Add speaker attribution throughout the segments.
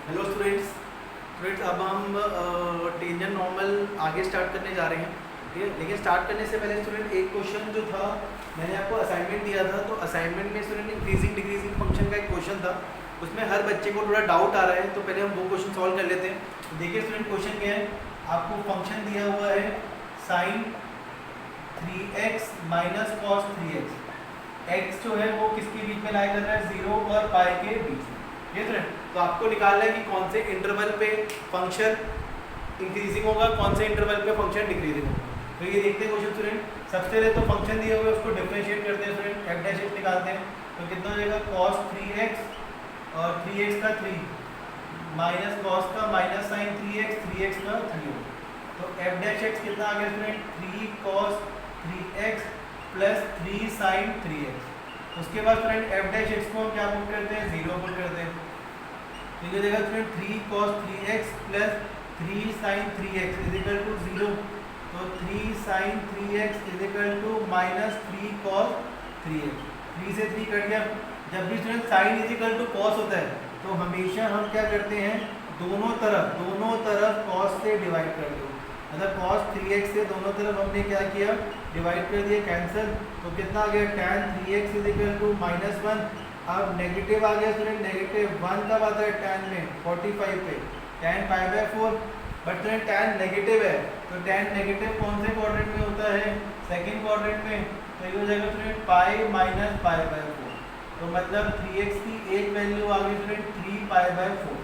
Speaker 1: Hello students अब हम tangent normal आगे स्टार्ट करने जा रहे हैं। ठीक है, लेकिन स्टार्ट करने से पहले स्टूडेंट एक क्वेश्चन जो था मैंने आपको असाइनमेंट दिया था, तो असाइनमेंट में स्टूडेंट इंक्रीजिंग डिक्रीजिंग फंक्शन का एक क्वेश्चन था। उसमें हर बच्चे को थोड़ा डाउट आ रहा है, तो पहले हम वो क्वेश्चन सॉल्व कर लेते हैं। तो देखिए स्टूडेंट, क्वेश्चन क्या है। आपको फंक्शन दिया हुआ है sign 3x minus cos 3x। x जो है वो किसके बीच में लाई कर रहा है, 0 और पाई के बीच में। ठीक है, तो आपको निकालना है कि कौन से इंटरवल पे फंक्शन इंक्रीजिंग होगा, कौन से इंटरवल पे फंक्शन डिक्रीजिंग होगा। तो ये देखते हैं क्वेश्चन स्टूडेंट। सबसे पहले तो फंक्शन दिए हुए उसको डिफरेंशिएट करते हैं स्टूडेंट, एफ डैश एक्स निकालते हैं। तो कितना हो जाएगा, cos 3x और 3x का 3 माइनस कॉस का माइनस साइन 3x का 3 होगा। तो एफ डैश एक्स कितना आ गया student, 3 cos 3x plus 3 sign 3x। उसके बाद स्टूडेंट एफ डैश एक्स को हम क्या पुट करते हैं, 0 पुट करते हैं। तो ये देगा student 3 cos 3x plus 3 sin 3x is equal to 0। तो 3 sin 3x is equal to minus 3 cos 3x। 3 से 3 कट गया। जब भी student sin is equal to cos होता है तो हमेशा हम क्या करते हैं, दोनों तरफ cos से डिवाइड कर दो। मतलब cos 3x से दोनों तरफ हमने क्या किया, डिवाइड कर दिया, कैंसिल। तो कितना आ गया, tan 3x is equal to -1। अब नेगेटिव आ गया स्टूडेंट, नेगेटिव 1 कब आता है tan में, 45 पे, tan π/4। But student tan negative है, तो tan नेगेटिव कौन से क्वाड्रेंट में होता है, सेकंड क्वाड्रेंट में। तो ये हो जाएगा स्टूडेंट पाई माइनस π/4। तो मतलब 3x की एक वैल्यू आ गई स्टूडेंट 3 π/4।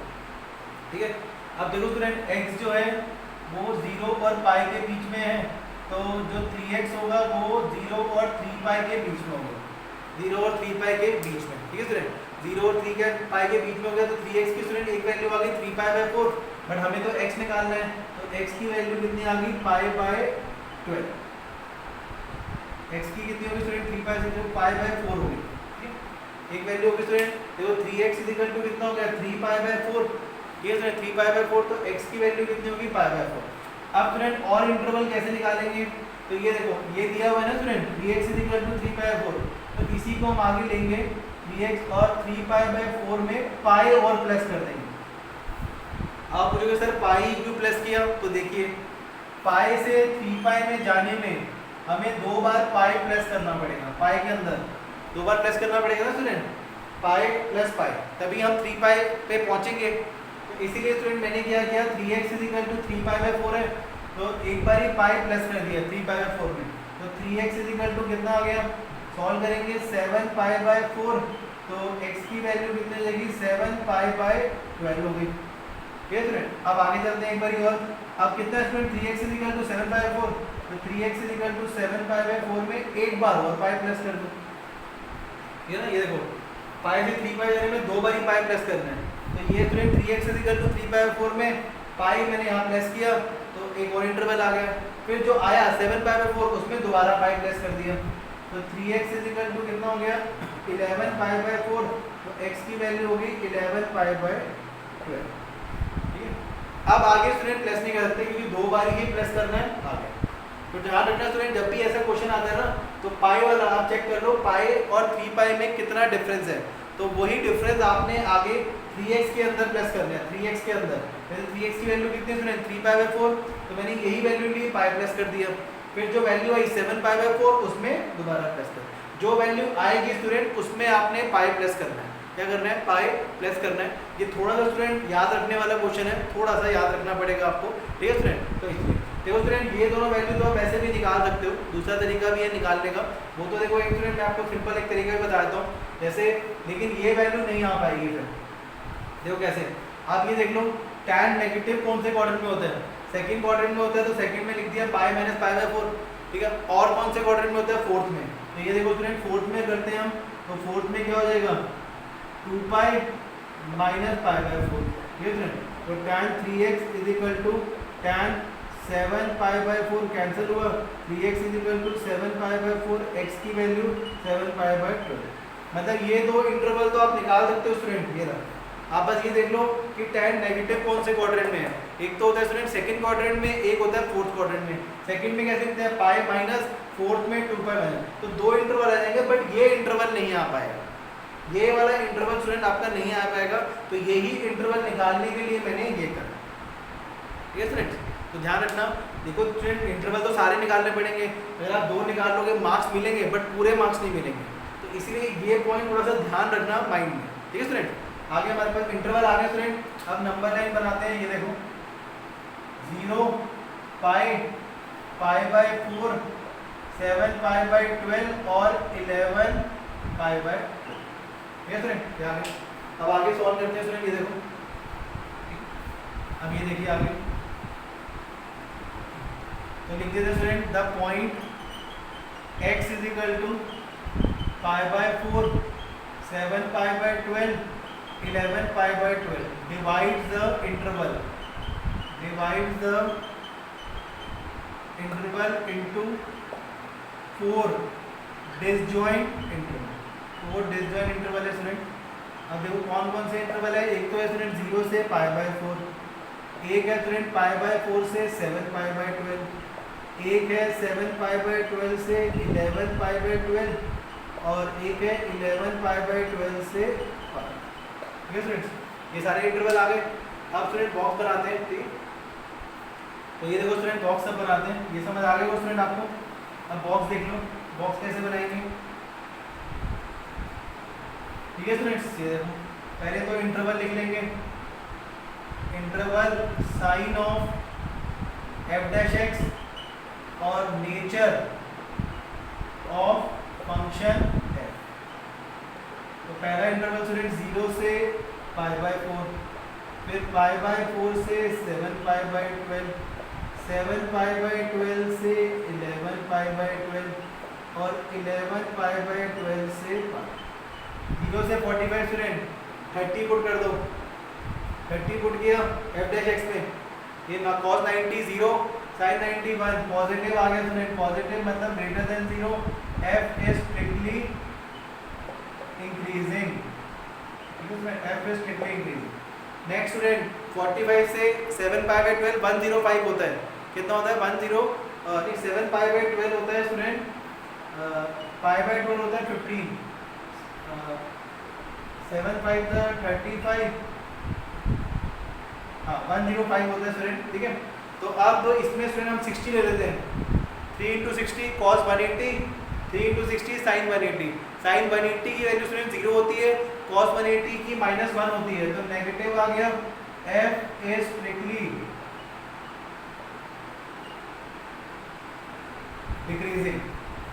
Speaker 1: ठीक है, अब देखो स्टूडेंट x जो है वो 0 और पाई के बीच में है, तो जो 3x होगा वो 0 और 3 पाई के बीच में होगा, 0 और 3 पाई के बीच में। ठीक है स्टूडेंट, 0 और 3 के पाई के बीच में हो गया। तो 3x की स्टूडेंट एक वैल्यू आ गई 3 π/4, बट हमें तो x निकालना है। तो x की वैल्यू कितनी आ गई, π/12। x की कितनी होगी स्टूडेंट, 3 पाई से π/4 हो गई। ठीक है, एक वैल्यू होगी स्टूडेंट, देखो 3x कितना हो गया, 3 π/4। ये स्टूडेंट 3 π/4, तो x की वैल्यू कितनी होगी, π/4। अब स्टूडेंट और इंटरवल कैसे निकालेंगे, तो ये देखो ये दिया हुआ है ना स्टूडेंट, 3x 3 π/4। तो इसी को हम आगे लेंगे 3x और 3 π/4 में पाई और प्लस कर देंगे। आप पूछोगे सर पाई क्यों प्लस किया, तो देखिए पाई से 3 पाई में जाने में हमें 2 बार पाई प्लस करना पड़ेगा, पाई के अंदर 2 बार प्लस करना पड़ेगा ना स्टूडेंट, पाई प्लस पाई, तभी हम 3 पाई पे पहुंचेंगे। तो इसीलिए स्टूडेंट मैंने क्या किया, 3x 3 π/4 है, तो एक बार ही पाई प्लस कर दिया 3 π/4 में। तो 3x कितना आ गया, सॉल्व करेंगे 7 π/4। तो x की वैल्यू कितनी हो जाएगी, 7 π/12 हो गई। ठीक है स्टूडेंट, अब आगे चलते हैं एक बार और। अब कितना स्टूडेंट, 3x 7 π/4, तो 3x 7 π/4 में एक बार और पाई प्लस कर दो। ठीक है ना, ये देखो पाई से 3 पाई जाने में 2 बार ही पाई प्लस करना है। तो ये स्टूडेंट 3x 3 π/4 में पाई मैंने यहाँ प्लस किया, तो एक और इंटरवल आ गया। फिर जो आया 7 π/4 उसमें दोबारा पाई प्लस कर दिया। तो 3x कितना हो गया, 11 π/4। तो x की वैल्यू होगी 11 π/12। ठीक है, अब आगे स्टूडेंट प्लस नहीं कर सकते क्योंकि 2 बार ही प्लस करना है आगे। तो ध्यान रखना स्टूडेंट, जब भी ऐसा क्वेश्चन आता है ना, तो पाई वाला आप चेक कर लो, पाई और 3 पाई में कितना डिफरेंस है। तो वही डिफरेंस आपने आगे 3x के अंदर प्लस करना है, 3x के अंदर। पहले 3x की वैल्यू कितनी है, 3 π/4, तो मैंने यही वैल्यू ली, पाई प्लस कर दिया। फिर जो वैल्यू आई 7 π/4 उसमें दोबारा प्लस कर, जो वैल्यू आएगी स्टूडेंट उसमें आपने पाई प्लस करना है। क्या करना है, पाई प्लस करना है। ये थोड़ा सा स्टूडेंट याद रखने वाला क्वेश्चन है, थोड़ा सा याद रखना पड़ेगा आपको। ठीक है स्टूडेंट, तो इसलिए देखो स्टूडेंट ये दोनों वैल्यू तो आप ऐसे भी निकाल सकते हो, दूसरा तरीका भी है निकालने का। वो तो देखो एक स्टूडेंट मैं आपको सिंपल एक तरीका भी बता देता हूँ जैसे, लेकिन ये वैल्यू नहीं आ पाएगी। फिर देखो कैसे, आप ये देख लो tan नेगेटिव कौन से क्वाड्रेंट में होता है, सेकंड क्वाड्रेंट में होता है, तो सेकंड में लिख दिया पाई माइनस π/4। ठीक है, और कौन से क्वाड्रेंट में होता है, फोर्थ में। तो ये देखो स्टूडेंट फोर्थ में करते हैं हम, तो फोर्थ में क्या हो जाएगा, 2 पाई माइनस π/4। ठीक है, तो tan 3x tan 7 π/4 कैंसिल हुआ, 3x 7 π/4, x की वैल्यू 7 π/12। मतलब ये दो इंटरवल तो आप निकाल सकते हो स्टूडेंट। ये रहा, आप बस ये देख लो कि tan नेगेटिव कौन से क्वाड्रेंट में है। एक तो होता है स्टूडेंट सेकंड क्वाड्रेंट में, एक होता है फोर्थ क्वाड्रेंट में। सेकंड में कैसे लिखते हैं, पाई माइनस, फोर्थ में 2 पाई माइनस। तो दो इंटरवल आ जाएंगे, बट ये इंटरवल नहीं आ पाएगा। ये वाला इंटरवल स्टूडेंट आपका नहीं आ पाएगा, तो यही इंटरवल निकालने के लिए मैंने ये करा। ठीक है स्टूडेंट, तो ध्यान रखना। देखो स्टूडेंट इंटरवल तो सारे निकालने पड़ेंगे, अगर आप 2 निकाल लोगे मार्क्स मिलेंगे बट पूरे मार्क्स नहीं मिलेंगे, तो इसीलिए ये पॉइंट थोड़ा सा ध्यान रखना माइंड में। ठीक है स्टूडेंट, आगे हमारे पास इंटरवल आ गए स्टूडेंट। अब नंबर लाइन बनाते हैं, ये देखो 0 पाई पाई बाय 4 7 पाई बाय 12 और 11 पाई बाय 12। ठीक है स्टूडेंट, क्या है अब आगे सॉल्व करते हैं स्टूडेंट। ये देखो अब ये देखिए आगे, तो लिख देते हैं student the point x is equal to pi by 4 7 pi by 12 11 pi by 12 divides the interval into 4 disjoint interval। 4 disjoint interval है स्टूडेंट। अब देखो कौन कौन से इंटरवल है, एक तो है स्टूडेंट 0 से पाई बाय 4, एक है स्टूडेंट पाई बाय 4 से 7 पाई बाय 12, एक है 7 पाई बाय 12 से 11 पाई बाय 12 और एक है 11 पाई बाय 12 से 5। ठीक है स्टूडेंट्स, ये सारे इंटरवल आ गए। अब स्टूडेंट बॉक्स बनाते हैं। ठीक है, तो ये देखो स्टूडेंट बॉक्स सब बनाते हैं, ये समझ आ गया स्टूडेंट आपको। अब बॉक्स देख लो, बॉक्स कैसे बनाएंगे। ठीक है स्टूडेंट्स, ये देखो पहले तो इंटरवल लिख लेंगे, interval sign of F dash X और नेचर ऑफ फंक्शन एफ। तो पहला इंटरवल स्टूडेंट 0 से पाई बाय 4, फिर पाई बाय 4 से 7 पाई बाय 12, 7 पाई बाय 12 से 11 पाई बाय 12 और 11 पाई बाय 12 से 5। 0 से 45 स्टूडेंट 30 पुट कर दो, 30 पुट किया एफ डैश एक्स में, ये ना cos 90 0 sin 90 1, पॉजिटिव आ गया स्टूडेंट, पॉजिटिव मतलब greater than 0, F is strictly increasing. F is strictly increasing. Next student 45 से 7 पाई बाय 12 105 होता है, कितना होता है 7 पाई बाय 12 होता है स्टूडेंट, पाई बाय 12 होता है 15, 7 5 35, हाँ 105 होता है स्टूडेंट। ठीक है, तो अब दो इसमें स्टूडेंट हम 60 ले लेते हैं, 3 into 60 cos 180, 3 into 60 sin 180। sin 180 की वैल्यू स्टूडेंट 0 होती है, cos 180 की -1 होती है, तो नेगेटिव आ गया। f is strictly decreasing.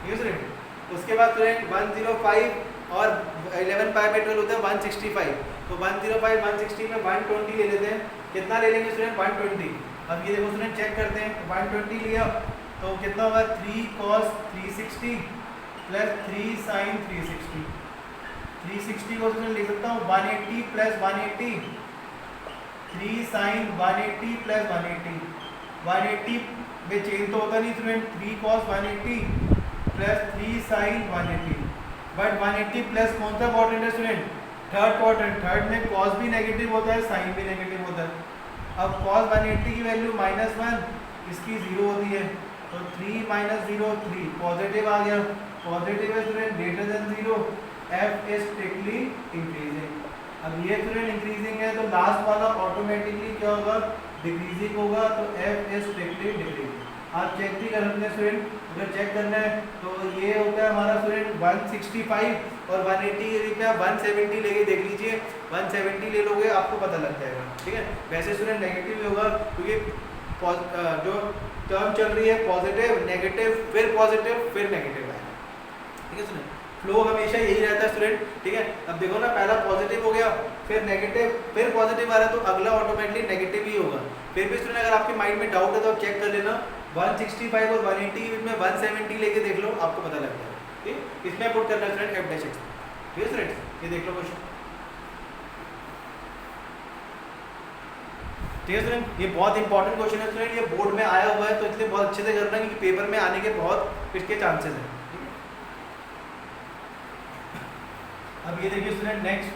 Speaker 1: ये स्टूडेंट उसके बाद स्टूडेंट 105 और 11 पाई बाय 12 होता है 165, तो 105 160 में 120 ले लेते हैं, कितना ले लेंगे स्टूडेंट 120। अब ये देखो स्टूडेंट चेक करते हैं, 120 लिया तो कितना होगा 3 cos 360 प्लस 3 sin 360। 360 को स्टूडेंट लिख सकता हूँ 180 प्लस 180, 3 sin 180 प्लस 180। 180 में चेंज तो होता नहीं student, 3 cos 180 plus 3 sin 180, but 180 plus कौन सा क्वाड्रेंट है स्टूडेंट, थर्ड क्वाड्रेंट। थर्ड में cos भी नेगेटिव होता है, sin भी नेगेटिव होता है। अब cos 180 की वैल्यू -1, इसकी 0 होती है, तो 3 - 0 3, पॉजिटिव आ गया, पॉजिटिव है student greater than 0, f is strictly increasing. अब ये स्टूडेंट इंक्रीजिंग है तो लास्ट वाला ऑटोमेटिकली क्या होगा, डिक्रीजिंग होगा, तो f इज स्ट्रिक्टली डिक्रीजिंग। आप चेक भी कर सकते हैं स्टूडेंट, अगर चेक करना है तो ये होता है हमारा स्टूडेंट 165 और 180 के बीच में आप 170 लेके देख लीजिए, 170 ले लोगे आपको पता लग जाएगा। ठीक है, वैसे स्टूडेंट नेगेटिव होगा क्योंकि जो टर्म चल रही है पॉजिटिव नेगेटिव फिर पॉजिटिव फिर नेगेटिव आएगा। ठीक है स्टूडेंट, फ्लो हमेशा यही रहता है स्टूडेंट। ठीक है, अब देखो ना पहला पॉजिटिव हो गया फिर नेगेटिव फिर पॉजिटिव आ रहा है तो अगला ऑटोमेटिकली नेगेटिव ही होगा। फिर भी स्टूडेंट अगर आपके माइंड में डाउट है तो आप चेक कर लेना, 165 और 180 के बीच में 170 लेके देख लो, आपको पता लग जाएगा। ठीक, इसमें पुट करना स्टूडेंट एफ डैश एक्स। ठीक है स्टूडेंट, ये देख लो क्वेश्चन। ठीक है स्टूडेंट, ये बहुत इंपॉर्टेंट क्वेश्चन है स्टूडेंट, ये बोर्ड में आया हुआ है तो इसलिए बहुत अच्छे से करना क्योंकि पेपर में आने के बहुत इसके चांसेस हैं। अब ये देखिए स्टूडेंट नेक्स्ट,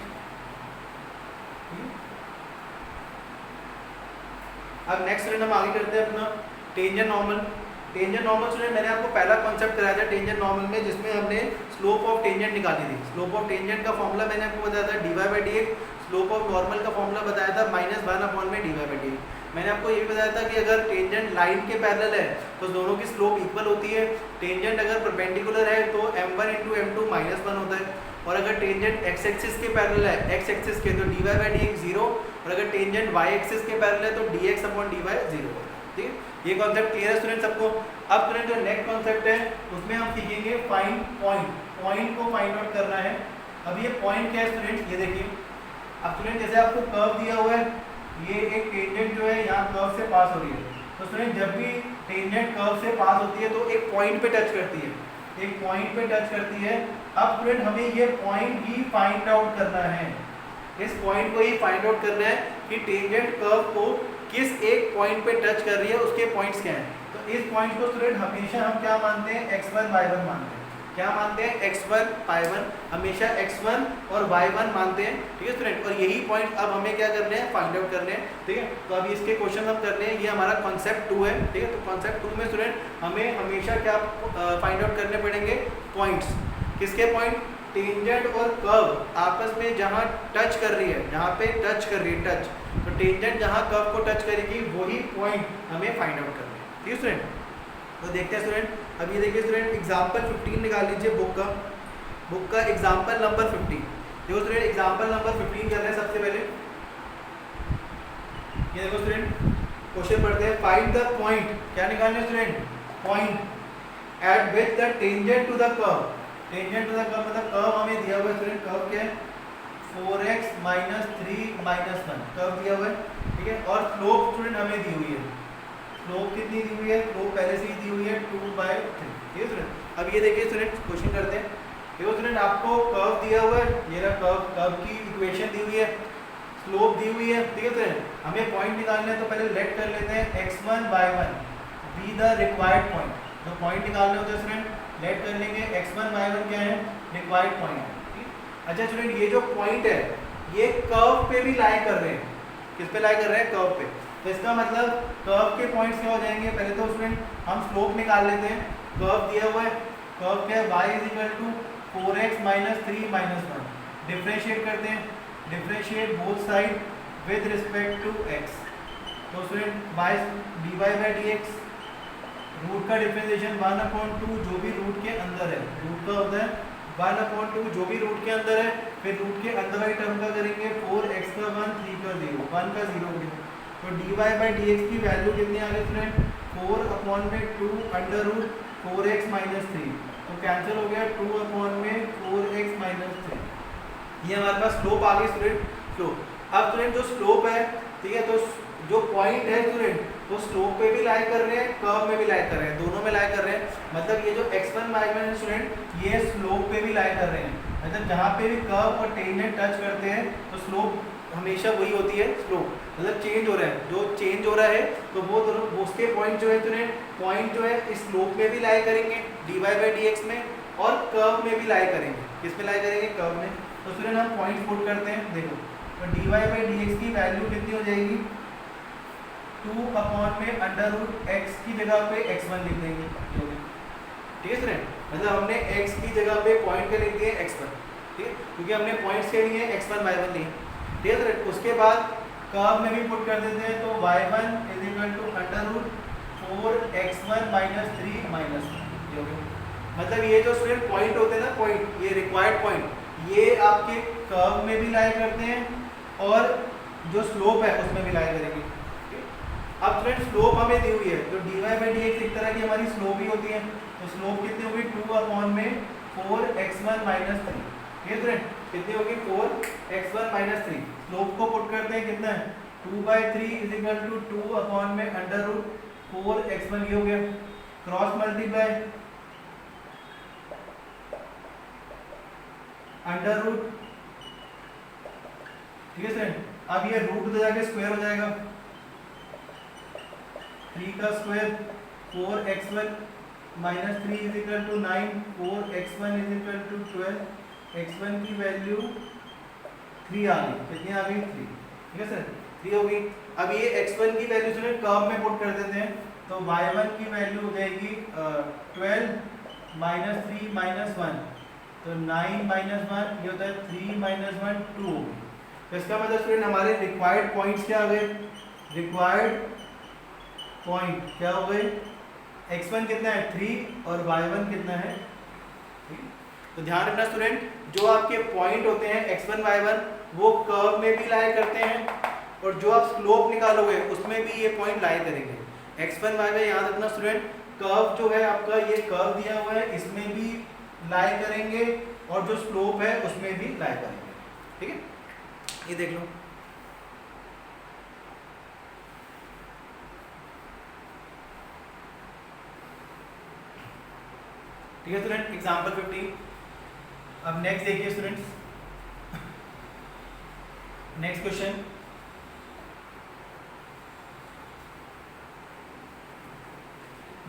Speaker 1: अब नेक्स्ट स्टूडेंट हम आगे करते हैं अपना tangent normal. Tangent normal student मैंने आपको पहला कॉन्सेप्ट कराया था टेंजेंट नॉर्मल में, जिसमें हमने स्लोप ऑफ टेंजेंट निकाली थी। स्लोप ऑफ टेंजेंट का फॉर्मूला मैंने आपको बताया था dy/dx, स्लोप ऑफ नॉर्मल का फॉर्मूला बताया था -1/dy/dx। मैंने आपको ये भी बताया था कि अगर टेंजेंट लाइन के पैरेलल है तो दोनों की स्लोप इक्वल होती है। टेंजेंट अगर परपेंडिकुलर है तो m1 × m2 -1 होता है, और अगर टेंजेंट x एक्सिस के पैरेलल है, x एक्सिस के, तो dy/dx 0, और अगर टेंजेंट y एक्सिस के पैरेलल है तो dx/dy 0। ठीक है, ये कॉन्सेप्ट क्लियर है स्टूडेंट सबको। अब स्टूडेंट जो नेक्स्ट कॉन्सेप्ट है उसमें हम सीखेंगे फाइंड पॉइंट। पॉइंट को फाइंड आउट करना है। अब ये पॉइंट क्या है स्टूडेंट, ये देखिए। अब स्टूडेंट जैसे आपको कर्व दिया हुआ है, ये एक टेंजेंट जो है यहाँ कर्व से पास हो रही है, तो स्टूडेंट जब भी टेंजेंट कर्व से पास होती है तो एक पॉइंट पे टच करती है, एक पॉइंट पे टच करती है। अब स्टूडेंट हमें ये पॉइंट ही फाइंड आउट करना है, इस पॉइंट को ही फाइंड आउट करना है कि टेंजेंट कर्व को किस एक पॉइंट पे टच कर रही है, उसके पॉइंट्स क्या हैं। तो इस पॉइंट को स्टूडेंट हमेशा हम क्या मानते हैं, x1 y1 मानते हैं। क्या मानते हैं, x1 y1, हमेशा x1 और y1 मानते हैं। ठीक है स्टूडेंट, और यही पॉइंट अब हमें क्या करने हैं, फाइंड आउट करने हैं। ठीक है, तो अभी इसके क्वेश्चन हम करने हैं। ये हमारा कॉन्सेप्ट 2 है। ठीक है, तो कॉन्सेप्ट 2 में स्टूडेंट हमें हमेशा क्या फाइंड आउट करने पड़ेंगे, पॉइंट्स। किसके पॉइंट, टेंजेंट और कर्व आपस में जहाँ टच कर रही है, जहाँ पे टच कर रही है, टच, तो टेंजेंट जहाँ कर्व को टच करेगी वही पॉइंट हमें फाइंड आउट करना है। ठीक है स्टूडेंट, तो देखते हैं स्टूडेंट। अब ये देखिए स्टूडेंट, एग्जाम्पल 15 निकाल लीजिए बुक का एग्जाम्पल नंबर 15। देखो स्टूडेंट, एग्जाम्पल नंबर 15 कर रहे हैं। सबसे पहले ये देखो स्टूडेंट, क्वेश्चन पढ़ते हैं। फाइंड द पॉइंट, क्या निकालना है student, point at which the tangent to the curve. Tangent to the curve मतलब कर्व हमें दिया हुआ है स्टूडेंट, कर्व क्या है, 4x - 3 - 1 कर्व दिया हुआ है। ठीक है, और स्लोप स्टूडेंट हमें दी हुई है। स्लोप कितनी दी हुई है, स्लोप पहले से ही दी हुई है 2/3। ठीक है स्टूडेंट, अब ये देखिए स्टूडेंट, क्वेश्चन करते हैं। देखो स्टूडेंट, आपको कर्व दिया हुआ है, ये रहा कर्व की इक्वेशन दी हुई है, स्लोप दी हुई है। ठीक है स्टूडेंट, हमें पॉइंट निकालना है, तो पहले लेट कर लेते हैं x1 y1 be the required point. तो पॉइंट निकालने होते हैं स्टूडेंट, लेट कर लेंगे x1 y1 क्या है, रिक्वायर्ड पॉइंट। अच्छा स्टूडेंट, ये जो पॉइंट है ये कर्व पे भी लाई कर रहे हैं। किस पे लाई कर रहे हैं, कर्व पे। तो इसका मतलब कर्व के पॉइंट्स क्या हो जाएंगे, पहले तो स्टूडेंट हम स्लोप निकाल लेते हैं। कर्व दिया हुआ है, कर्व क्या है, y = 4x - 3 - 1। डिफरेंशिएट करते हैं, differentiate both side with respect to x। तो स्टूडेंट y dy/dx, रूट का डिफरेंशिएशन 1/2, जो भी रूट के अंदर है, रूट का होता है 1/2, जो भी रूट के अंदर है। फिर रूट के अंदर वाली टर्म का करेंगे 4x का 1 3 का 0 1 का 0 हो गया। तो dy/dx की वैल्यू कितनी आ गई स्टूडेंट, 4/2 √ 4x - 3। तो कैंसिल हो गया 2/4x - 3। ये हमारे पास स्लोप आ गई स्टूडेंट, स्लोप। अब स्टूडेंट जो स्लोप है, ठीक है, तो जो पॉइंट है स्टूडेंट, तो स्लोप पे भी लाई कर रहे हैं, कर्व में भी लाई कर रहे हैं, दोनों में लाई कर रहे हैं। मतलब ये जो x1 y1 है स्टूडेंट, ये स्लोप पे भी लाई कर रहे हैं। मतलब जहाँ पे भी कर्व और टेंजेंट टच करते हैं तो स्लोप हमेशा वही होती है, स्लोप मतलब चेंज हो रहा है। जो चेंज हो रहा है तो वो दोनों उसके पॉइंट जो है स्टूडेंट, पॉइंट जो है इस स्लोप में भी लाई करेंगे dy/dx में, और कर्व में भी लाई करेंगे। किस में लाई करेंगे, कर्व में। तो स्टूडेंट हम पॉइंट पुट करते हैं। देखो, तो dy/dx की वैल्यू कितनी हो जाएगी, 2/√x की जगह पे x1 लिख देंगे। ठीक है स्टूडेंट, मतलब हमने x की जगह पे पॉइंट के लिख दिए x1। ठीक है, क्योंकि हमने पॉइंट्स के लिए x1 y1 लिए। ठीक है स्टूडेंट, उसके बाद कर्व में भी पुट कर देते हैं। तो y1 = √4x1 - 3 - 1। मतलब ये जो स्टूडेंट पॉइंट होते हैं ना, पॉइंट, ये रिक्वायर्ड पॉइंट, ये आपके कर्व में भी लाई करते हैं और जो स्लोप है उसमें भी लाई करेंगे। अब स्टूडेंट स्लोप हमें दी हुई है, तो dy/dx एक तरह की हमारी स्लोप ही होती है। तो स्लोप कितनी होगी, 2/4x1 - 3। ये स्टूडेंट कितनी होगी, 4x1 - 3। स्लोप को पुट करते हैं, कितना है, 2/3 = 2/√4x1। ये हो गया, क्रॉस मल्टीप्लाई √। ठीक है स्टूडेंट, अब ये रूट उधर जाके स्क्वायर हो जाएगा, 3 का स्क्वायर 4x1 - 3 = 9, 4x1 = 12। x1 की वैल्यू 3 आ गई, कितनी आ गई, 3। ठीक है सर, 3 हो गई। अब ये x1 की वैल्यू स्टूडेंट कर्व में पुट कर देते हैं। तो y1 की वैल्यू हो जाएगी 12 माइनस 3 माइनस 1, तो 9 माइनस 1 ये होता है 3 माइनस 1 2। तो इसका मतलब स्टूडेंट हमारे रिक्वायर्ड पॉइंट्स क्या हो गए, रिक्वायर्ड पॉइंट क्या हो गए, x1 कितना है 3 और y1 कितना है 3। तो ध्यान रखना स्टूडेंट, जो आपके पॉइंट होते हैं x1 y1 वो कर्व में भी लाई करते हैं और जो आप स्लोप निकालोगे उसमें भी ये पॉइंट लाई करेंगे। x1 y1 याद रखना स्टूडेंट, कर्व जो है आपका ये कर्व दिया हुआ है इसमें भी लाई करेंगे और जो स्लोप है उसमें भी लाई करेंगे। ठीक है, ये देख लो। ठीक है स्टूडेंट, एग्जांपल 15। अब नेक्स्ट देखिए स्टूडेंट्स, नेक्स्ट क्वेश्चन।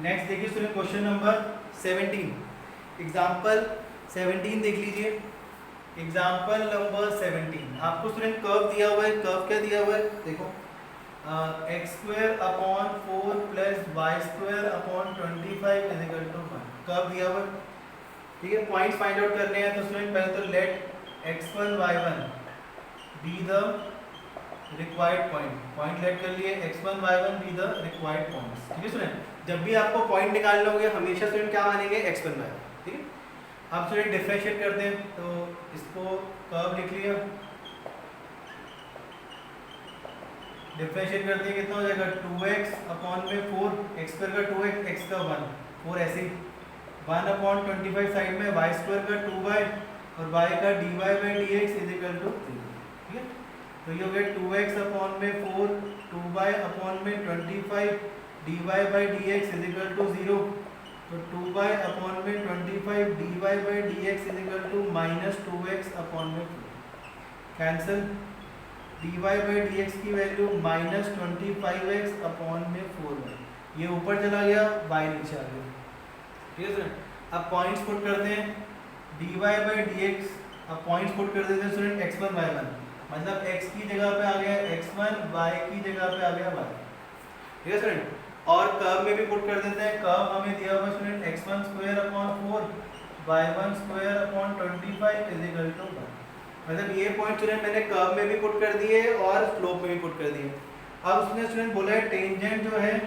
Speaker 1: नेक्स्ट देखिए स्टूडेंट क्वेश्चन नंबर 17, एग्जांपल 17 देख लीजिए। एग्जांपल नंबर 17 आपको स्टूडेंट कर्व दिया हुआ है, कर्व क्या दिया हुआ है देखो, x² upon 4 plus y² upon 25 is equal to 1, curve दिया हुआ है। ठीक है, पॉइंट्स फाइंड आउट करने हैं तो स्टूडेंट पहले तो let x1 y1 be the required point let कर लिए, x1 y1 be the required points. ठीक है स्टूडेंट, जब भी आपको पॉइंट निकालना होगा हमेशा स्टूडेंट क्या मानेंगे x1 y1। ठीक है, अब स्टूडेंट डिफरेंशिएट करते हैं तो इसको कर्व लिख लिया, डिफरेंशिएट करते हैं कितना हो जाएगा 2x अपॉन में 4, x² का 2x, x का 1, 4 ऐसे 1 अपॉन 25 साइड में y² का 2y और y का dy by dx is equal to 0। ठीक है, तो ये हो गया 2x अपॉन में 4 2y अपॉन में 25 dy by dx is equal to 0, तो 2y अपॉन में 25 dy by dx is equal to minus 2x upon में 4, कैंसिल, dy बाई dx की वैल्यू माइनस 25x अपॉन में 4y, ये ऊपर चला गया y नीचे आ गया। ठीक है सर, अब पॉइंट्स पुट करते हैं, dy बाई dx, अब पॉइंट्स पुट कर देते हैं स्टूडेंट x1 y1, मतलब x की जगह पे आ गया x1, y की जगह पे आ गया y। ठीक है स्टूडेंट, और कर्व में भी पुट कर देते हैं, कर्व हमें दिया हुआ student x1 square upon 4 y1 square upon 25 is equal to 1, मतलब ये पॉइंट स्टूडेंट मैंने कर्व में भी पुट कर दिए और स्लोप में भी पुट कर दिए। अब उसने स्टूडेंट बोला है टेंजेंट जो है,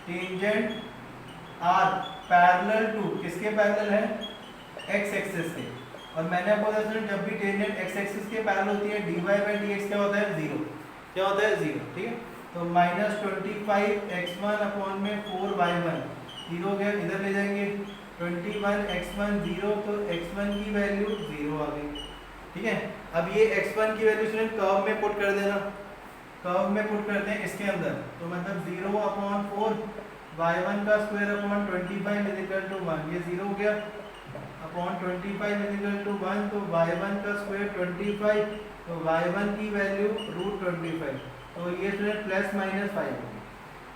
Speaker 1: टेंजेंट आर पैरेलल टू, किसके पैरेलल है x एक्सिस के, और मैंने आपको बताया स्टूडेंट जब भी टेंजेंट x एक्सिस के पैरेलल होती है dy बाई dx क्या होता है 0, क्या होता है 0। ठीक है, तो माइनस 25 x1 अपॉन में 4 y1 0 हो गया, इधर ले जाएंगे 21 x1 0, तो x1 की वैल्यू 0 आ गई। ठीक है, अब ये x1 की वैल्यू स्टूडेंट कर्व में पुट कर देना, कर्व में पुट करते हैं इसके अंदर, तो मतलब 0 अपॉन 4 y1 का square upon 25 is equal to 1, ये 0 हो गया, अपॉन 25 इज इक्वल टू 1, तो y1 का स्क्वायर 25, तो y1 की वैल्यू √25, तो ये स्टूडेंट प्लस माइनस 5 हो गया।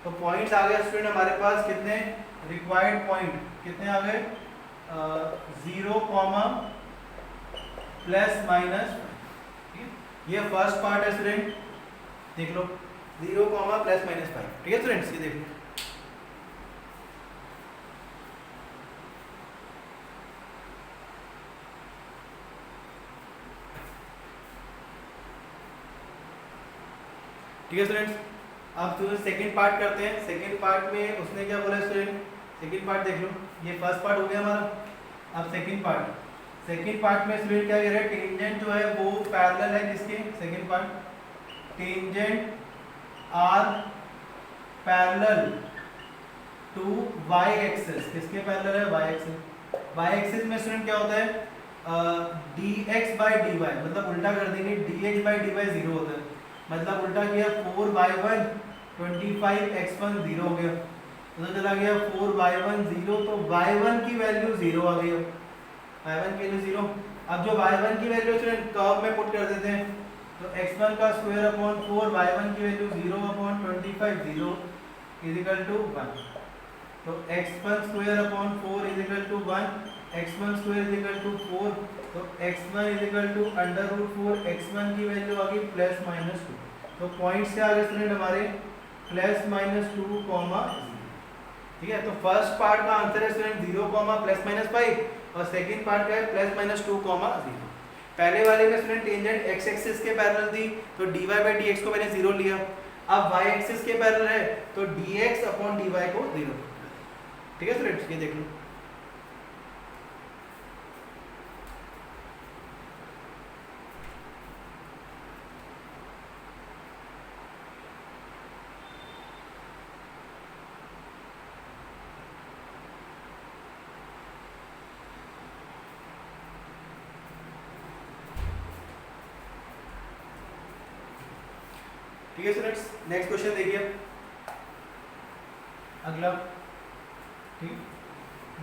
Speaker 1: तो पॉइंट्स आ गया स्टूडेंट हमारे पास कितने, रिक्वायर्ड पॉइंट कितने आ गए 0, प्लस माइनस। ये फर्स्ट पार्ट है स्टूडेंट, देख लो 0, प्लस माइनस 5। ठीक है स्टूडेंट्स, ये देख लो। ठीक है स्टूडेंट्स, अब तो सेकंड पार्ट करते हैं। सेकंड पार्ट में उसने क्या बोला स्टूडेंट, सेकंड पार्ट देख लो, ये फर्स्ट पार्ट हो गया हमारा। अब सेकंड पार्ट में स्टूडेंट क्या कह रहा है, टेंजेंट जो है वो पैरेलल है किसके, second part tangent are parallel to Y axis, किसके पैरेलल है वाई एक्सिस। वाई एक्सिस में स्टूडेंट क्या होता है dx बाई dy, मतलब उल्टा कर देंगे dx बाई dy 0 होता है, मतलब उल्टा किया 4y1 25 x1 0 हो गया, तो चला गया 4y1 0, तो y1 की वैल्यू 0 आ गई, y1 की वैल्यू 0। अब जो y1 की वैल्यू स्टूडेंट कर्व में पुट कर देते हैं, तो x1 का स्क्वायर अपॉन 4 y1 की value 0 upon 25 0 is equal to 1, तो x1 square upon 4 is equal to 1, x1 square is equal to 4, तो x1 is equal to √4, x1 की वैल्यू आ गई प्लस माइनस 2। तो पॉइंट से आ गए स्टूडेंट हमारे प्लस माइनस 2, 0। ठीक है। तो फर्स्ट पार्ट का आंसर है स्टूडेंट 0 प्लस माइनस 5 और सेकंड पार्ट का है प्लस माइनस 2 0। पहले वाले में स्टूडेंट टेंजेंट x एक्सिस के पैरेलल थी तो dy बाई dx को मैंने 0 लिया। अब y एक्सिस के पैरेलल है तो dx अपॉन dy को 0। ठीक है स्टूडेंट, ये देख लो। ठीक है स्टूडेंट्स, नेक्स्ट क्वेश्चन देखिए अगला। ठीक,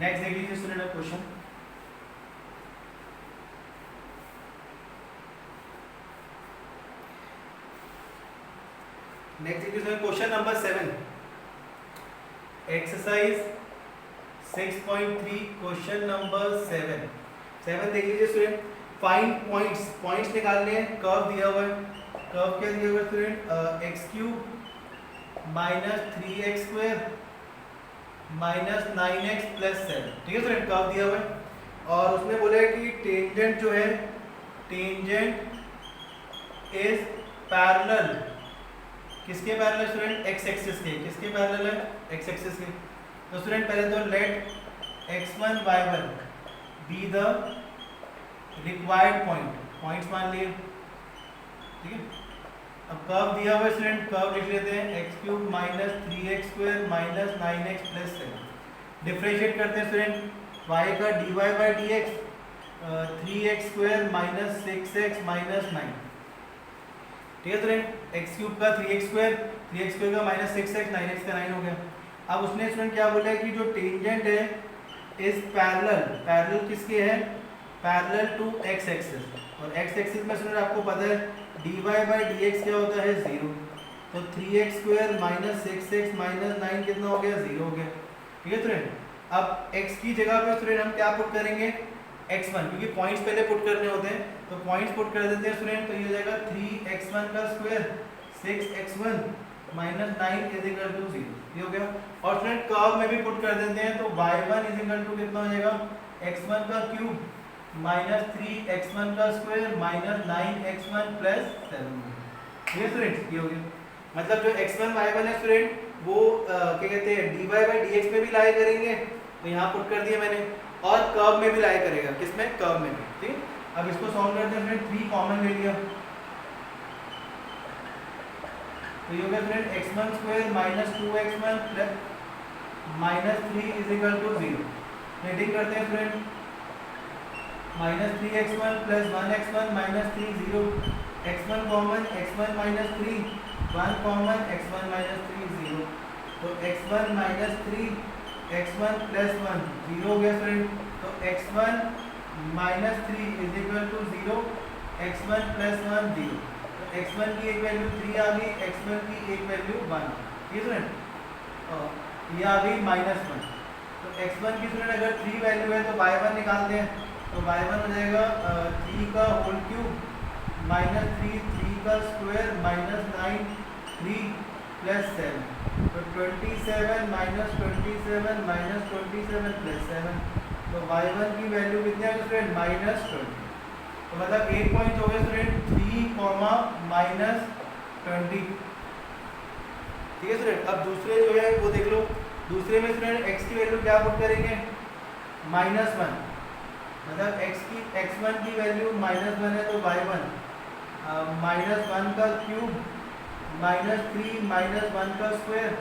Speaker 1: नेक्स्ट देख लीजिए स्टूडेंट क्वेश्चन। नेक्स्ट देखिए question number 7, exercise 6.3 question number 7 देख लीजिए स्टूडेंट। फाइंड पॉइंट्स निकालने हैं। कर्व दिया हुआ है, कर्व क्या दिया हुआ है student, x cube minus 3x square minus 9x plus 7। ठीक है स्टूडेंट, कर्व दिया हुआ है और उसने बोला है कि टेंजेंट जो है, टेंजेंट इज पैरेलल, किसके पैरेलल स्टूडेंट, एक्स एक्सिस के। किसके पैरेलल है, एक्स एक्सिस के। तो स्टूडेंट पहले तो let x1 y1 be the required points मान लिए। ठीक है, अब कर्व दिया हुआ है स्टूडेंट, कर्व लिख लेते हैं x cube minus 3x square minus 9x plus 7। Differentiate करते हैं स्टूडेंट, y का dy by dx 3x square minus 6x minus 9। ठीक है स्टूडेंट, एक्स क्यूब का 3x स्क्वायर का माइनस 6x 9x का 9 हो गया। अब उसने स्टूडेंट क्या बोला है कि जो टेंजेंट है इज पैरेलल किसके है, पैरेलल टू एक्स एक्सिस। और एक्स एक्सिस में स्टूडेंट आपको पता है dy बाई dx क्या होता है, 0। तो 3x square minus 6x minus 9 कितना हो गया, 0 हो गया। ठीक है स्टूडेंट, अब x की जगह पे स्टूडेंट हम क्या पुट करेंगे, x1, क्योंकि पॉइंट्स पहले पुट करने होते हैं तो पॉइंट्स पुट कर देते हैं स्टूडेंट। तो ये हो जाएगा 3x1 का square 6x1 minus 9 is equal to 0। ये हो गया। और स्टूडेंट कर्व में भी पुट कर देते हैं तो y1 इज इक्वल टू कितना हो जाएगा, x1 का क्यूब माइनस 3x1 का स्क्वायर माइनस 9x1 प्लस 7। ये स्टूडेंट ये हो गया। मतलब जो x1 y1 है स्टूडेंट वो क्या कहते हैं dy बाई dx में भी लाई करेंगे, तो यहाँ पुट कर दिया मैंने, और कर्व में भी लाई करेगा, किसमें, कर्व में भी। ठीक, अब इसको सॉल्व करते हैं स्टूडेंट, 3 कॉमन ले लिया तो ये हो गया student x1 square minus 2x1 plus minus 3 is equal to 0। नेटिंग करते हैं student, minus 3x1 plus 1x1 minus 3 0। x1 common, x1 minus 3 1 common, x1 minus 3 0। तो x1 माइनस 3 x1 प्लस 1 0 हो गया स्टूडेंट। तो x1 minus 3 is equal to 0, x1 plus 1 0। तो x1 की एक वैल्यू 3 आ गई, x1 की एक वैल्यू 1। ठीक है स्टूडेंट, ये आ गई माइनस 1। तो x1 की स्टूडेंट अगर 3 वैल्यू है तो y1 निकालते हैं। तो y1 हो जाएगा 3 का होल क्यूब माइनस 3 का स्क्वायर माइनस 9 3 प्लस 7। तो 27 माइनस 27 माइनस 27 प्लस 7। तो y1 की वैल्यू कितनी आ गई स्टूडेंट, माइनस 20। तो मतलब 8 पॉइंट हो गए स्टूडेंट, 3 माइनस 20। ठीक है स्टूडेंट, अब दूसरे जो है वो देख लो। दूसरे में स्टूडेंट x की वैल्यू क्या पुट करेंगे, माइनस 1। मतलब x1 की वैल्यू माइनस 1 है तो y1 माइनस 1 का क्यूब माइनस 3 माइनस 1 का स्क्वायर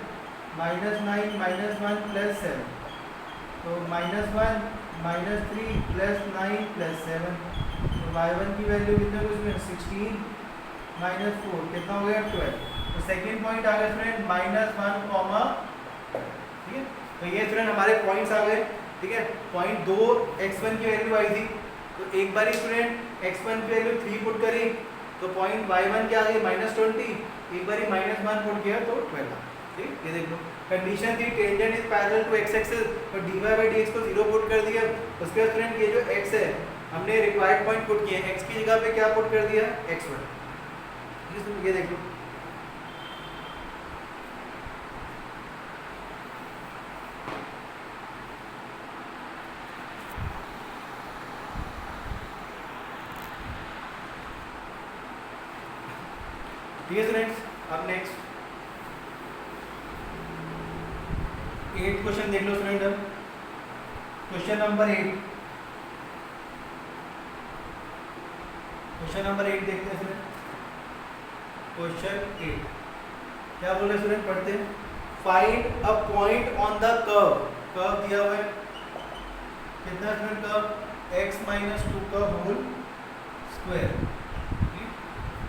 Speaker 1: माइनस 9 माइनस 1 प्लस 7। तो माइनस 1 माइनस 3 प्लस 9 प्लस 7। तो y1 की वैल्यू कितने हो गई, 16 माइनस 4 कितना हो गया, 12। तो सेकेंड पॉइंट आ गया स्टूडेंट माइनस 1 कॉमा। ठीक है, तो ये स्टूडेंट हमारे पॉइंट्स आ गए। ठीक है, पॉइंट 2 x1 की वैल्यू आई थी तो एक बार स्टूडेंट x1 की वैल्यू 3 पुट करी तो पॉइंट y1 क्या आ गई, माइनस 20। एक बार माइनस 1 पुट किया तो 12। ठीक, ये देख लो। कंडीशन थी tangent is parallel to x axis, तो dy बाई dx को 0 पुट कर दिया। उसके बाद स्टूडेंट ये जो x है हमने रिक्वायर्ड पॉइंट पुट किए, x की जगह पे क्या पुट कर दिया, x1। ये देख लो। ठीक है स्टूडेंट्स। अब नेक्स्ट 8 क्वेश्चन देख लो स्टूडेंट। अब क्वेश्चन नंबर 8, क्वेश्चन नंबर 8 देखते हैं स्टूडेंट। क्वेश्चन 8 क्या बोल रहे स्टूडेंट, पढ़ते हैं। Find a point on the curve, curve दिया हुआ है कितना स्टूडेंट, कर्व x माइनस 2 का होल स्क्वायर,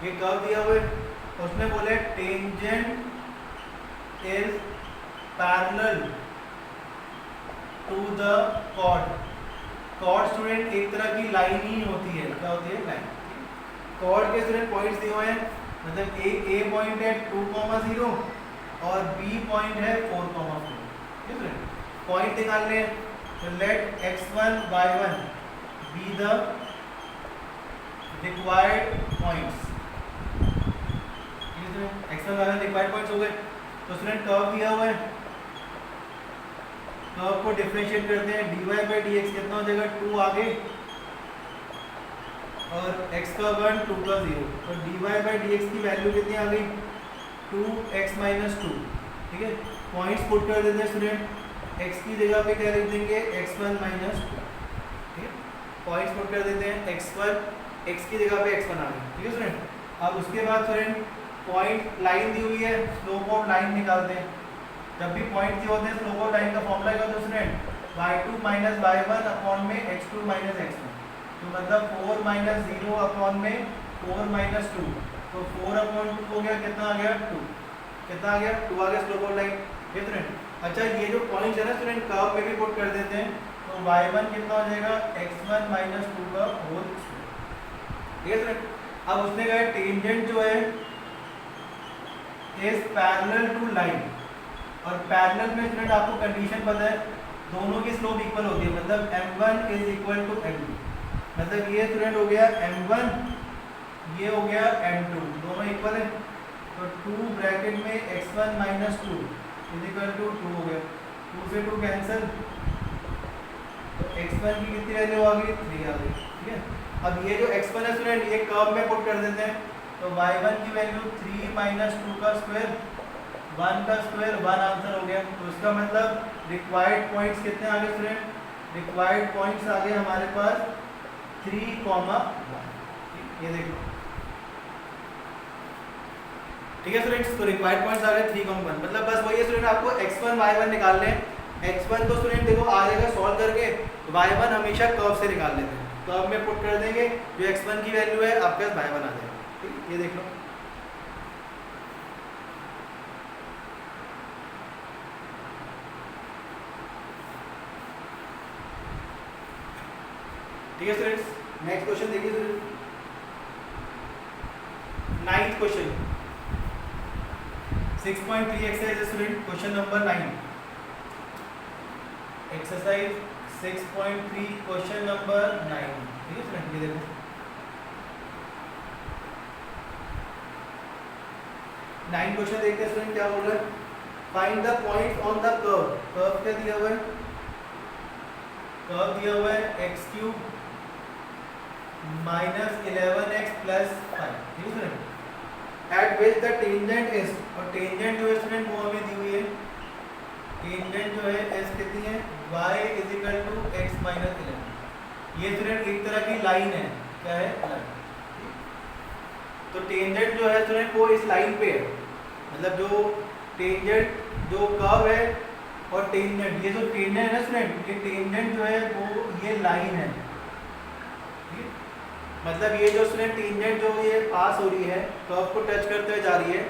Speaker 1: ये कर्व दिया हुआ है। उसमें बोले tangent is parallel to the chord. Chord student एक तरह की लाइन ही होती है, क्या होती है, लाइन। कॉर्ड के स्टूडेंट पॉइंट्स दिए हुए हैं, मतलब ए पॉइंट है 2,0 और बी पॉइंट है 4,4। ठीक है, पॉइंट निकालने हैं तो let x1 y1 be the required points. x1 y1 required points हो गए। तो स्टूडेंट कर्व दिया हुआ है, कर्व को डिफरेंशिएट करते हैं, dy/dx कितना हो जाएगा, 2 आगे और x का 1 2 का 0, तो dy/dx की वैल्यू कितनी आ गई, 2x - 2। ठीक है, पॉइंट्स पुट कर देते हैं स्टूडेंट, x की जगह पे क्या लिख देंगे, x1 - 2। ठीक है, पॉइंट्स पुट कर देते हैं, x1 x की जगह पे x1 आ गई। ठीक है स्टूडेंट, अब उसके बाद स्टूडेंट पॉइंट लाइन दी हुई है, स्लोप ऑफ लाइन निकालते हैं। जब भी पॉइंट दिए होते हैं स्लोप ऑफ लाइन का फॉर्मूला क्या होता है स्टूडेंट, y2 - y1 अपॉन में x2 - x1, तो मतलब 4 - 0 अपॉन में 4 - 2, तो 4/2 हो गया, कितना आ गया, 2, कितना आ गया, 2 आ गया स्लोप ऑफ लाइन। ये स्टूडेंट, अच्छा ये जो पॉइंट्स है ना स्टूडेंट, कर्व में भी पुट कर देते हैं, तो y1 कितना हो जाएगा, x1 - 2 का होल स्क्वायर। ठीक है स्टूडेंट, अब उसने कहा टेंजेंट जो है इज पैरेलल टू लाइन, और पैरेलल में स्टूडेंट आपको कंडीशन पता है, दोनों की स्लोप इक्वल होती है, मतलब m1 = m2, मतलब ये स्टूडेंट हो गया m1, ये हो गया m2, दोनों इक्वल है, तो 2 ब्रैकेट में x1 - 2 = 2 हो गया, 2 से 2 कैंसिल, तो x1 की कितनी वैल्यू आ गई, 3 आ गई। ठीक है, अब ये जो x1 है स्टूडेंट, ये कर्व में पुट कर देते हैं, तो y1 की वैल्यू 3 - 2 का स्क्वायर, 1 का स्क्वायर, 1 आंसर हो गया। तो इसका मतलब रिक्वायर्ड पॉइंट्स कितने आ गए स्टूडेंट, रिक्वायर्ड पॉइंट्स आ गए हमारे पास 3,1। ये देखो, ठीक है स्टूडेंट्स, तो रिक्वायर्ड पॉइंट्स आ गए 3,1, मतलब बस वही है स्टूडेंट, आपको x1 y1 निकालने हैं। x1 तो स्टूडेंट देखो आ जाएगा सॉल्व करके, y1 हमेशा कर्व से निकाल लेते हैं, कर्व में पुट कर देंगे, जो x1 की वैल्यू है आपके पास y1 आ जाएगा। ठीक, ये देख लो, ठीक है स्टूडेंट्स। नेक्स्ट क्वेश्चन देखिए student, 9th question, 6.3 exercise student, question number 9, exercise 6.3 question number 9। ठीक है स्टूडेंट, ये देखो 9 क्वेश्चन देखते हैं स्टूडेंट, क्या बोल रहा है, find the point on the curve. Curve क्या दिया हुआ है, कर्व दिया हुआ है x³ - 11x + 5। ठीक है, eight which the tangent is, और टेंजेंट जो है स्टूडेंट वो हमें दी हुई है, टेंजेंट जो है s कितनी है, y = x - 11। ये स्टूडेंट एक तरह की लाइन है, क्या है, लाइन। तो टेंजेंट जो है स्टूडेंट वो इस लाइन पे है, मतलब जो टेंजेंट जो कर्व है और टेंजेंट, ये जो टेंजेंट है ना स्टूडेंट, ये टेंजेंट जो है वो ये लाइन है। मतलब ये जो स्टूडेंट टेंजेंट जो ये पास हो रही है, कर्व को टच करते हुए जा रही है,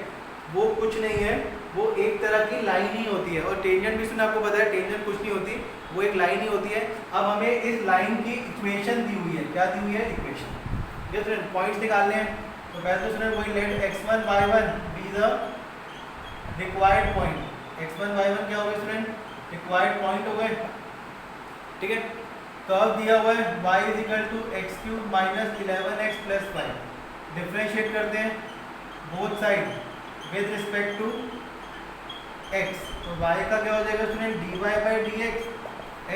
Speaker 1: वो कुछ नहीं है, वो एक तरह की लाइन ही होती है। और टेंजेंट भी स्टूडेंट आपको पता है, टेंजेंट कुछ नहीं होती, वो एक लाइन ही होती है। अब हमें इस लाइन की इक्वेशन दी हुई है, क्या दी हुई है, इक्वेशन। ये स्टूडेंट पॉइंट्स निकालने हैं, तो पहले तो स्टूडेंट वही let x1 y1 be the required point. x1 y1 क्या हो गए स्टूडेंट, रिक्वायर्ड पॉइंट हो गए। ठीक है, कर्व दिया हुआ है y = x³ - 11x + 5, डिफरेंशिएट करते हैं both side with respect to x, तो y का क्या हो जाएगा स्टूडेंट, dy/dx,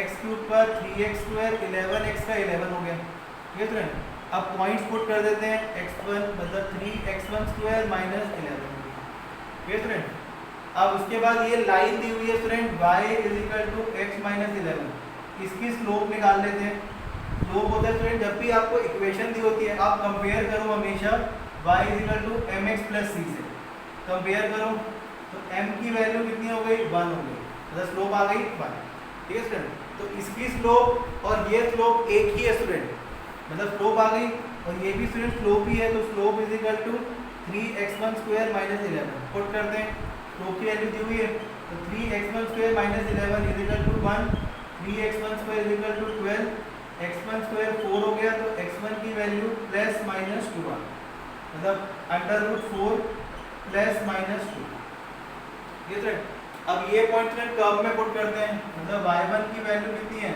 Speaker 1: x³ पर 3x² 11x का 11 हो गया। ठीक है स्टूडेंट, अब पॉइंट्स पुट कर देते हैं, x1 मतलब 3x1² माइनस 11। ठीक है स्टूडेंट। अब उसके बाद ये लाइन दी हुई है student y is equal to x minus 11। इसकी स्लोप निकाल लेते हैं। स्लोप होता है स्टूडेंट, जब भी आपको इक्वेशन दी होती है आप कंपेयर करो हमेशा y is equal to mx plus c से कंपेयर करो, तो m की वैल्यू कितनी हो गई 1 हो गई, मतलब स्लोप आ गई 1। ठीक है स्टूडेंट। तो इसकी स्लोप और ये स्लोप एक ही है स्टूडेंट, मतलब स्लोप आ गई, और ये भी स्टूडेंट स्लोप ही है, तो slope is equal to 3x1² minus 11 put करते हैं। स्लोप की वैल्यू दी हुई है, तो 3x1² minus 11 is equal to 1, 3x1² is equal to 12, x1² 4 हो गया, तो x1 की वैल्यू प्लस माइनस 2 आ, मतलब √4 प्लस माइनस 2। ठीक है। अब ये पॉइंट कर्व में पुट करते हैं, मतलब y1 की वैल्यू कितनी है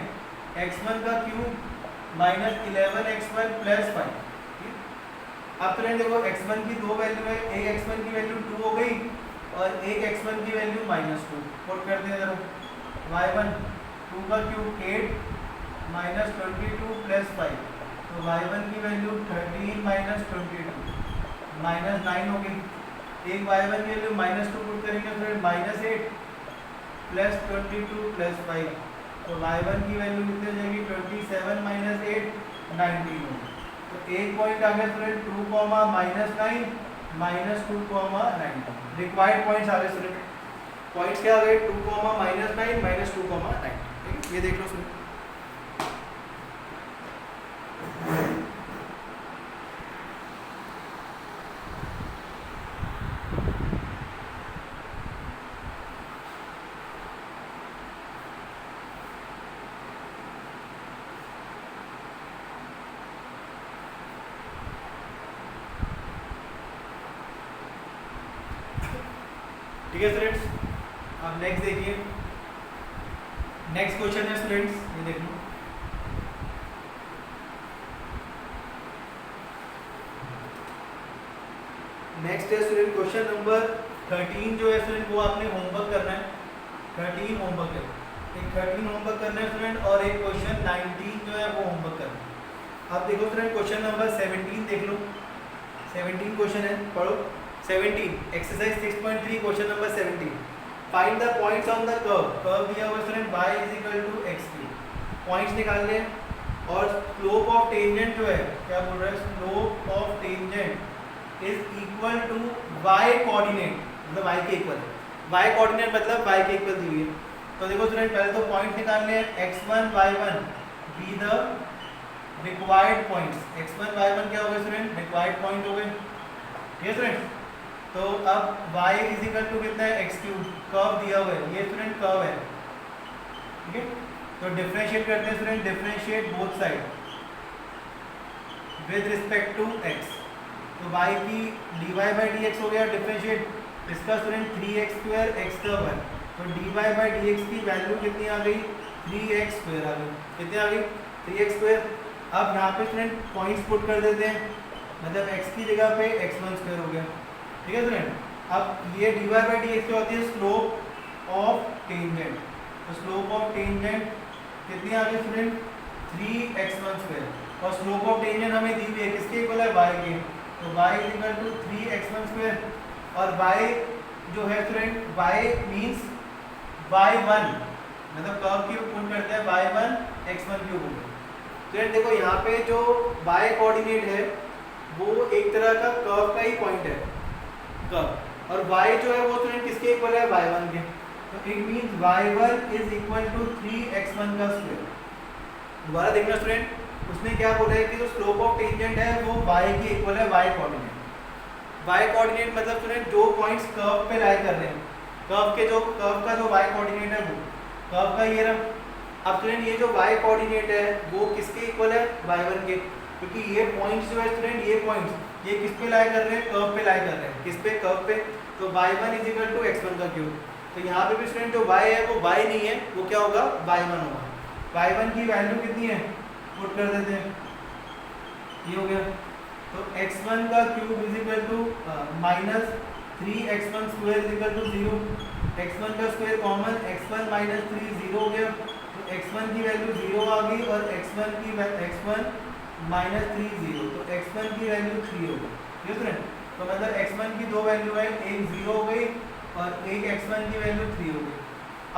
Speaker 1: x1 का क्यूब माइनस 11x1 प्लस 5। अब तो देखो x1 की दो वैल्यू है, एक x1 की वैल्यू 2 हो गई और एक x1 की वैल्यू -2 पुट करते हैं। जरा y1 2 का क्यूब 8 माइनस 22 प्लस 5, तो y1 की वैल्यू 13 माइनस 22 माइनस 9 हो गई। एक y1 की वैल्यू -2 पुट करेंगे फिर -8 प्लस 22 प्लस 5, तो y1 की वैल्यू कितनी हो जाएगी 27 माइनस 8 19 होगी। तो एक पॉइंट आ गया स्टूडेंट 2, -9 -2, -9। रिक्वायर्ड पॉइंट्स आ गए स्टूडेंट। पॉइंट्स क्या आ गए 2, -9 -2, 9। ठीक है, ये देख लो स्टूडेंट। ठीक है स्टूडेंट्स, अब नेक्स्ट देखिए। नेक्स्ट क्वेश्चन है स्टूडेंट्स, ये देख लो। नेक्स्ट है स्टूडेंट क्वेश्चन नंबर 13 जो है स्टूडेंट वो आपने होमवर्क करना है। 13 होमवर्क है, एक 13 होमवर्क करना है स्टूडेंट, और एक क्वेश्चन 19 जो है वो होमवर्क करना है। अब देखो स्टूडेंट क्वेश्चन नंबर 17 देख लो। 17 क्वेश्चन है, पढ़ो। 17 exercise 6.3 question number 17। Find the points on the curve. Curve दिया हुआ student y is equal to x3। Points निकाल लें, और स्लोप ऑफ टेंजेंट जो है, क्या बोल रहा है, slope of tangent is equal to y coordinate, मतलब y के इक्वल है। y कोऑर्डिनेट मतलब y के इक्वल दी हुई है। तो देखो स्टूडेंट पहले तो पॉइंट निकालने हैं, x1 y1 be the required points. x1 y1 क्या हो गए स्टूडेंट, रिक्वायर्ड पॉइंट हो गए। ठीक है स्टूडेंट। तो अब y इज इक्वल टू कितना है x3, कर्व दिया हुआ है, ये स्टूडेंट कर्व है। ठीक है, तो डिफरेंशिएट करते हैं student, differentiate both side with respect to x। तो y की dy/dx हो गया डिफरेंशिएट, इसका स्टूडेंट 3x² x², तो dy/dx की वैल्यू कितनी आ गई 3x² आ गई। कितनी आ गई 3x²। अब यहाँ पे स्टूडेंट पॉइंट्स पुट कर देते हैं, मतलब x की जगह पे x1² हो गया। ठीक है स्टूडेंट। अब ये dy/dx क्या होती है, स्लोप ऑफ टेंजेंट। तो स्लोप ऑफ टेंजेंट कितनी आ गई स्टूडेंट 3x1², और स्लोप ऑफ टेंजेंट हमें दी हुई है किसके इक्वल है y के, तो y is equal to 3x1², और y जो है स्टूडेंट y मींस y1, मतलब कर्व की पुट करते हैं y1 x1 क्यूब हो गया। तो देखो यहाँ पे जो y कोऑर्डिनेट है वो एक तरह का कर्व का ही पॉइंट है, कर्व, और y जो है वो स्टूडेंट किसके इक्वल है y1 के। तो it means y1 is equal to 3x1 का स्क्वायर। दोबारा देखना स्टूडेंट, उसने क्या बोला है कि जो स्लोप ऑफ टेंजेंट है वो y के इक्वल है, y कोऑर्डिनेट। y कोऑर्डिनेट मतलब स्टूडेंट जो पॉइंट्स कर्व पे लाई कर रहे हैं, कर्व का जो y कोऑर्डिनेट है वो कर्व का ये रहा। अब स्टूडेंट ये जो y कोऑर्डिनेट है वो किसके इक्वल है y1 के, क्योंकि ये पॉइंट्स जो है स्टूडेंट ये पॉइंट्स ये किस पे लाई कर रहे हैं, कर्व पे लाई कर रहे हैं, किस पे, कर्व पे। तो y1 is equal to x1 का क्यूब। तो यहाँ पे भी स्टूडेंट जो y है वो y नहीं है, वो क्या होगा y1 होगा। y1 की वैल्यू कितनी है पुट कर देते हैं, ये हो गया। तो x1 का cube is equal to -3x1² is equal to 0। x1 का स्क्वायर कॉमन, x1 - 3 0 हो गया। तो x1 की वैल्यू 0 आ गई, और x1 -3 0, तो x1 की वैल्यू 3 हो गई। ठीक है स्टूडेंट, तो मतलब x1 की दो वैल्यू है, एक 0 हो गई और एक x1 की वैल्यू 3 हो गई।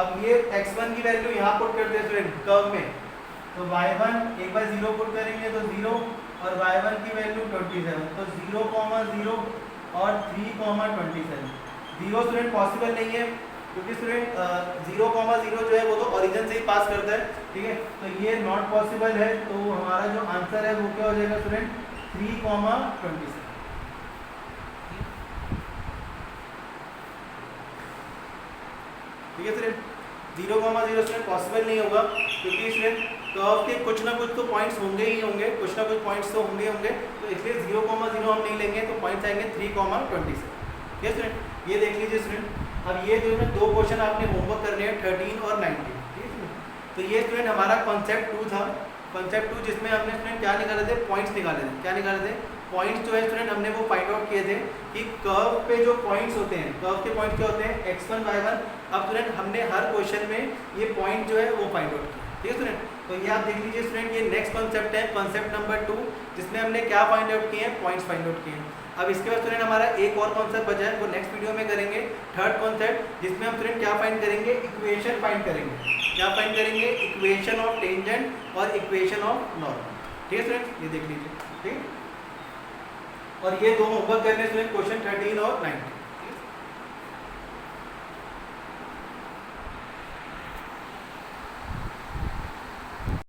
Speaker 1: अब ये x1 की वैल्यू यहाँ पुट करते हैं स्टूडेंट कर्व में, तो y1 एक बार 0 पुट करेंगे तो 0 और y1 की वैल्यू 27, तो 0, 0 और 3, 27। 0 स्टूडेंट पॉसिबल नहीं है क्योंकि स्टूडेंट 0, 0 जो है वो तो ओरिजिन से ही पास करता है। ठीक है, तो ये नॉट पॉसिबल है, तो हमारा जो आंसर है वो क्या हो जाएगा स्टूडेंट 3, 27। ठीक है स्टूडेंट, 0, 0 स्टूडेंट पॉसिबल नहीं होगा क्योंकि स्टूडेंट कर्व के कुछ ना कुछ तो पॉइंट्स होंगे ही होंगे, कुछ ना कुछ पॉइंट्स तो होंगे होंगे, तो इसलिए 0, 0 हम नहीं लेंगे, तो पॉइंट्स आएंगे 3, 27। ठीक है स्टूडेंट, ये देख लीजिए स्टूडेंट। अब ये जो है दो क्वेश्चन आपने होमवर्क करने हैं 13 और 19। ठीक है, तो ये स्टूडेंट हमारा कॉन्सेप्ट 2 था, कॉन्सेप्ट 2 जिसमें हमने स्टूडेंट क्या निकाले थे, पॉइंट्स निकाले थे। क्या निकाले थे? पॉइंट्स जो है स्टूडेंट हमने वो फाइंड आउट किए थे कि कर्व पे जो पॉइंट्स होते हैं, कर्व के पॉइंट्स क्या होते हैं x1 y1। अब स्टूडेंट हमने हर क्वेश्चन में ये पॉइंट जो है वो फाइंड आउट किया। ठीक है स्टूडेंट, तो ये आप देख लीजिए स्टूडेंट, ये नेक्स्ट कॉन्सेप्ट है, कॉन्सेप्ट नंबर 2, जिसमें हमने क्या फाइंड आउट किए हैं, पॉइंट्स फाइंड आउट किए हैं। अब इसके बाद स्टूडेंट हमारा एक और कॉन्सेप्ट बचा है, वो नेक्स्ट वीडियो में करेंगे, थर्ड कॉन्सेप्ट, जिसमें हम स्टूडेंट क्या फाइंड करेंगे, इक्वेशन फाइंड करेंगे। क्या फाइंड करेंगे? इक्वेशन ऑफ टेंजेंट और इक्वेशन ऑफ नॉर्मल। ठीक है स्टूडेंट, ये देख लीजिए। ठीक है, और ये दो होमवर्क करने स्टूडेंट क्वेश्चन 13 और 19।